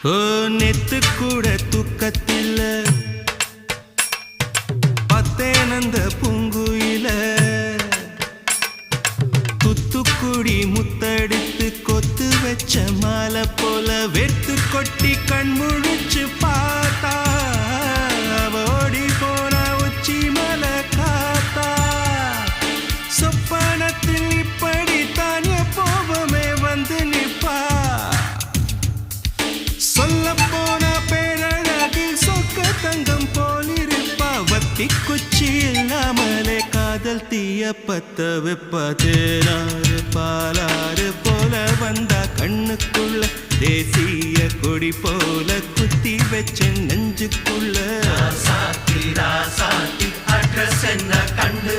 ஓ நெத்து கூட தூக்கத்தில்ல பத்தேனந்த பூங்குயில துத்துக்குடி முத்தடித்து கொத்து வச்ச மாலை போல வெத்து கொட்டி கண் முழிச்சு பார்த்தா ஓடி போன உச்சி மலை காத்தா சொப்பனத்தில் இப்படி தானே போவமே வந்து நிப்பா சொல்ல போன பேரழகில் சொக்க தங்கம் போலிருப்பா வத்தி குச்சி இல்லாமலே காதல் தீய பத்த வெப்ப தேனாறு பாலாறு போல வந்தா கண்ணுக்குள்ள தேசிய கொடி போல குத்தி வச்ச நெஞ்சுக்குள்ள ராசாத்தி ராசாத்தி அட்ரஸ் என்ன கண்டு